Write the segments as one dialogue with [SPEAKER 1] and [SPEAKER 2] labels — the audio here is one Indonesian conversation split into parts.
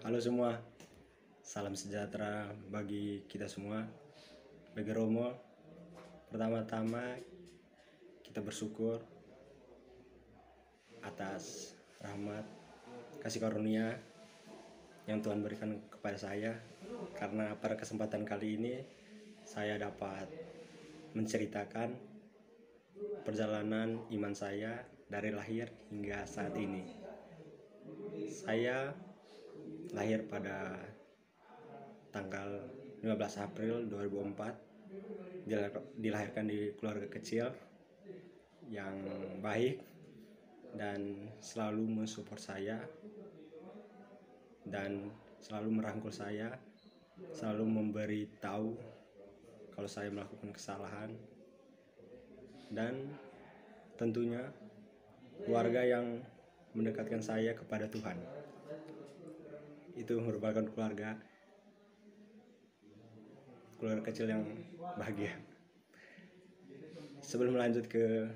[SPEAKER 1] Halo semua, salam sejahtera bagi kita semua. Bagi Romo, pertama-tama kita bersyukur atas rahmat kasih karunia yang Tuhan berikan kepada saya, karena pada kesempatan kali ini saya dapat menceritakan perjalanan iman saya dari lahir hingga saat ini. Saya lahir pada tanggal 15 April 2004, dilahirkan di keluarga kecil yang baik dan selalu mensupport saya dan selalu merangkul saya, selalu memberi tahu kalau saya melakukan kesalahan, dan tentunya keluarga yang mendekatkan saya kepada Tuhan. Itu merupakan keluarga kecil yang bahagia. Sebelum lanjut ke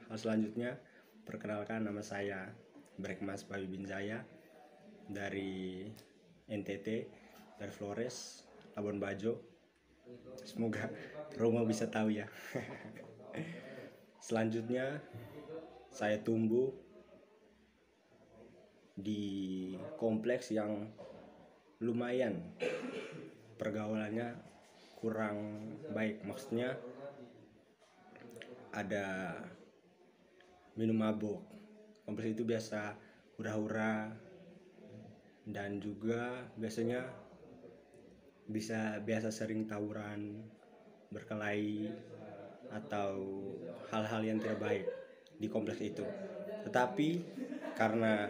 [SPEAKER 1] hal selanjutnya, perkenalkan, nama saya Brekmas Bayu Binjaya dari NTT, dari Flores, Labuan Bajo. Semoga Romo bisa tahu ya. Selanjutnya, saya tumbuh di kompleks yang lumayan pergaulannya kurang baik. Maksudnya ada minum mabuk. Kompleks itu biasa hura-hura, dan juga biasa sering tawuran, berkelahi, atau hal-hal yang tidak baik di kompleks itu. Tetapi karena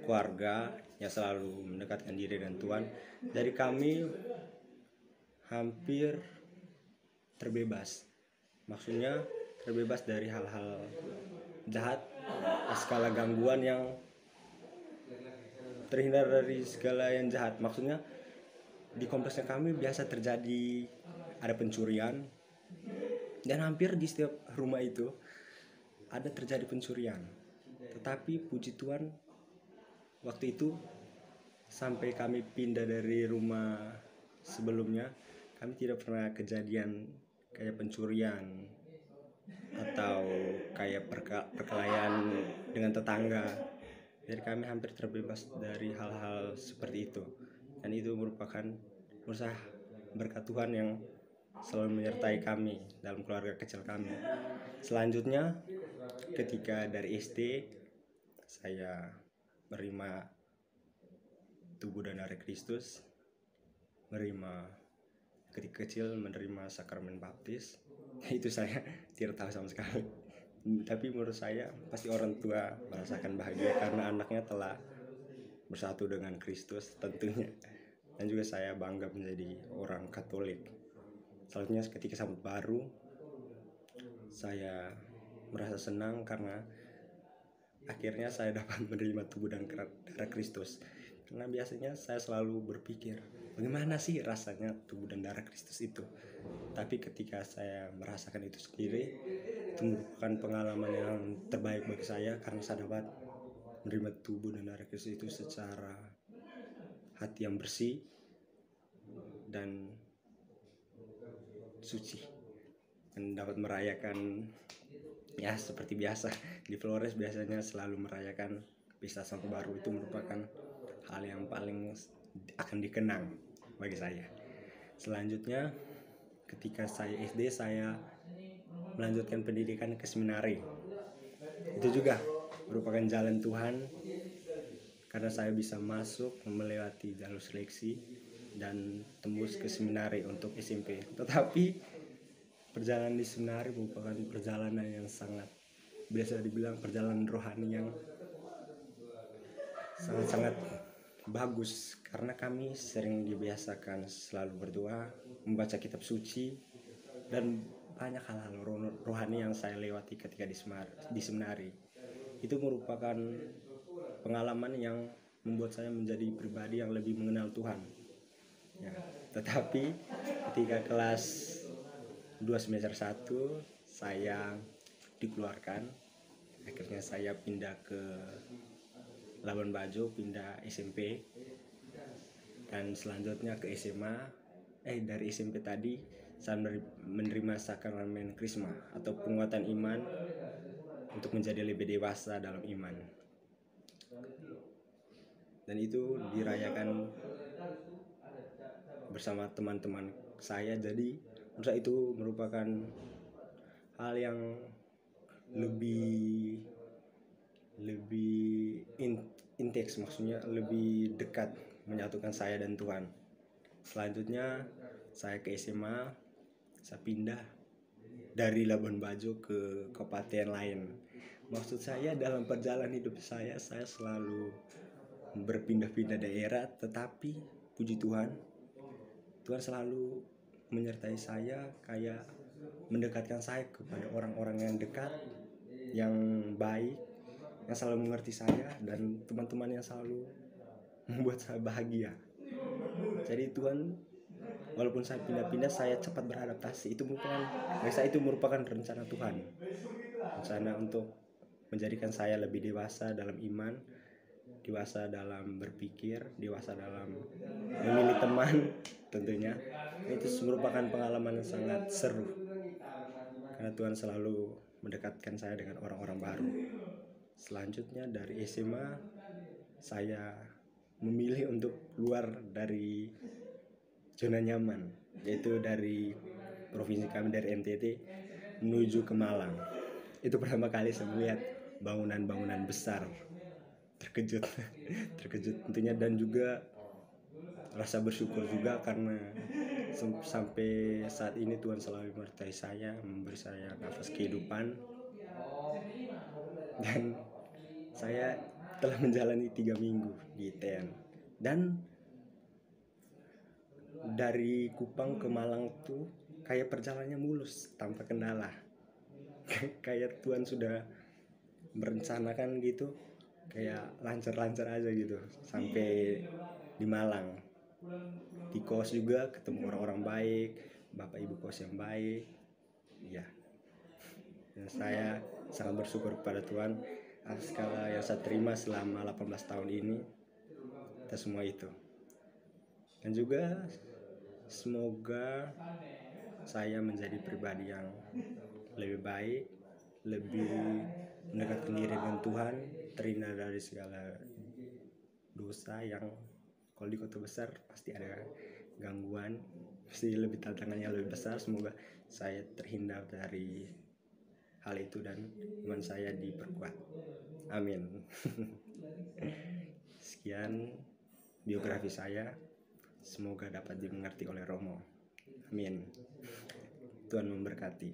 [SPEAKER 1] keluarga yang selalu mendekatkan diri dengan Tuhan, dari kami hampir terbebas. Maksudnya terbebas dari hal-hal jahat, segala gangguan, yang terhindar dari segala yang jahat. Maksudnya di kompleksnya kami biasa terjadi ada pencurian, dan hampir di setiap rumah itu ada terjadi pencurian. Tetapi puji Tuhan, waktu itu sampai kami pindah dari rumah sebelumnya, kami tidak pernah kejadian kayak pencurian atau kayak perkelahian dengan tetangga. Jadi kami hampir terbebas dari hal-hal seperti itu, dan itu merupakan usaha berkat Tuhan yang selalu menyertai kami dalam keluarga kecil kami. Selanjutnya, ketika dari SD saya menerima tubuh dan darah Kristus, ketika kecil menerima sakramen baptis. Itu saya tidak tahu sama sekali, tapi menurut saya pasti orang tua merasakan bahagia karena anaknya telah bersatu dengan Kristus tentunya. Dan juga saya bangga menjadi orang Katolik. Selanjutnya, ketika sambut baru, saya merasa senang karena akhirnya saya dapat menerima tubuh dan darah Kristus. Karena biasanya saya selalu berpikir, bagaimana sih rasanya tubuh dan darah Kristus itu? Tapi ketika saya merasakan itu sendiri, itu merupakan pengalaman yang terbaik bagi saya, karena saya dapat menerima tubuh dan darah Kristus itu secara hati yang bersih dan suci, dan dapat merayakan ya seperti biasa. Di Flores biasanya selalu merayakan pesta sambut baru. Itu merupakan hal yang paling akan dikenang bagi saya. Selanjutnya, ketika saya SD, saya melanjutkan pendidikan ke seminari. Itu juga merupakan jalan Tuhan, karena saya bisa masuk melewati jalur seleksi dan tembus ke seminari untuk SMP. Tetapi perjalanan di seminari merupakan perjalanan yang sangat, biasa dibilang perjalanan rohani yang sangat-sangat bagus, karena kami sering dibiasakan selalu berdoa, membaca kitab suci, dan banyak hal-hal rohani yang saya lewati ketika di seminari. Itu merupakan pengalaman yang membuat saya menjadi pribadi yang lebih mengenal Tuhan ya. Tetapi ketika kelas 2 semester 1 saya dikeluarkan. Akhirnya saya pindah ke Labuan Bajo, pindah SMP. Dan selanjutnya ke SMA. Dari SMP tadi saya menerima sakramen Krisma atau penguatan iman untuk menjadi lebih dewasa dalam iman. Dan itu dirayakan bersama teman-teman saya. Jadi menurut saya itu merupakan hal yang lebih intens, maksudnya lebih dekat menyatukan saya dan Tuhan. Selanjutnya saya ke SMA, saya pindah dari Labuan Bajo ke kabupaten lain. Maksud saya dalam perjalanan hidup saya selalu berpindah-pindah daerah, tetapi puji Tuhan, Tuhan selalu menyertai saya, kayak mendekatkan saya kepada orang-orang yang dekat, yang baik, yang selalu mengerti saya, dan teman-teman yang selalu membuat saya bahagia. Jadi Tuhan, walaupun saya pindah-pindah, saya cepat beradaptasi. Itu merupakan rencana Tuhan, rencana untuk menjadikan saya lebih dewasa dalam iman, dewasa dalam berpikir, dewasa dalam memilih teman tentunya. Itu merupakan pengalaman yang sangat seru, karena Tuhan selalu mendekatkan saya dengan orang-orang baru. Selanjutnya dari SMA, saya memilih untuk keluar dari zona nyaman, yaitu dari provinsi kami, dari NTT menuju ke Malang. Itu pertama kali saya melihat bangunan-bangunan besar. Terkejut tentunya, dan juga rasa bersyukur juga karena sampai saat ini Tuhan selalu menyertai saya, memberi saya nafas kehidupan, dan saya telah menjalani 3 minggu di TN. Dan dari Kupang ke Malang tuh kayak perjalanannya mulus tanpa kendala. Kayak Tuhan sudah merencanakan gitu, kayak lancar-lancar aja gitu sampai di Malang. Di kos juga ketemu orang-orang baik, bapak ibu kos yang baik, ya. Dan saya sangat bersyukur kepada Tuhan atas segala yang saya terima selama 18 tahun ini, atas semua itu. Dan juga semoga saya menjadi pribadi yang lebih baik, lebih mendekatkan diri dengan Tuhan, terhindar dari segala dosa yang kalau di kota besar pasti ada gangguan, pasti lebih tantangannya lebih besar. Semoga saya terhindar dari hal itu dan iman saya diperkuat. Amin. Sekian biografi saya, semoga dapat dimengerti oleh Romo. Amin. Tuhan memberkati.